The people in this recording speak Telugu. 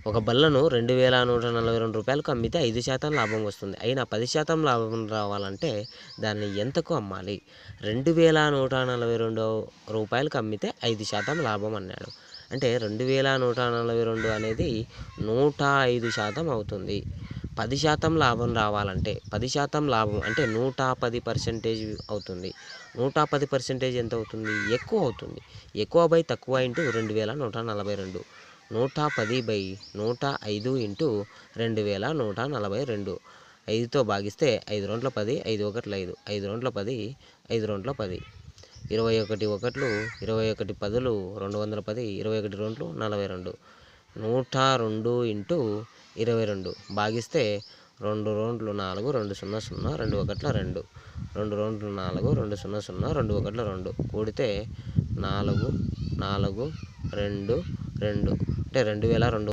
ఒక బల్లను రూ. 2142కు అమ్మితే 5% లాభం వస్తుంది. అయినా 10% లాభం రావాలంటే దాన్ని ఎంతకు అమ్మాలి? రూ. 2142కు అమ్మితే 5% లాభం అన్నాడు. అంటే 2142 అనేది 105% అవుతుంది. 10% లాభం రావాలంటే 10% లాభం అంటే 110% అవుతుంది. 110% ఎంత అవుతుంది? ఎక్కువ అవుతుంది. ఎక్కువ బై తక్కువ ఇంటూ 2142. 110/105 ఇంటూ 2142. 5తో భాగిస్తే 5 రోంట్ల 10, 5 ఒకట్ల 5, 5 రోంట్ల 10, 5 రోంట్ల 10, 21 ఒకట్లు, 21 పదులు 210, 21 రోంట్లు 42. 102 ఇంటూ 22 భాగిస్తే 2 రోంట్లు 4, 2 0 0, 2 ఒకట్ల 2, 2 రోంట్లు 4, 2 0 0, 2 ఒకట్ల 2 కూడితే 4, 4, 2, 2 అంటే 2200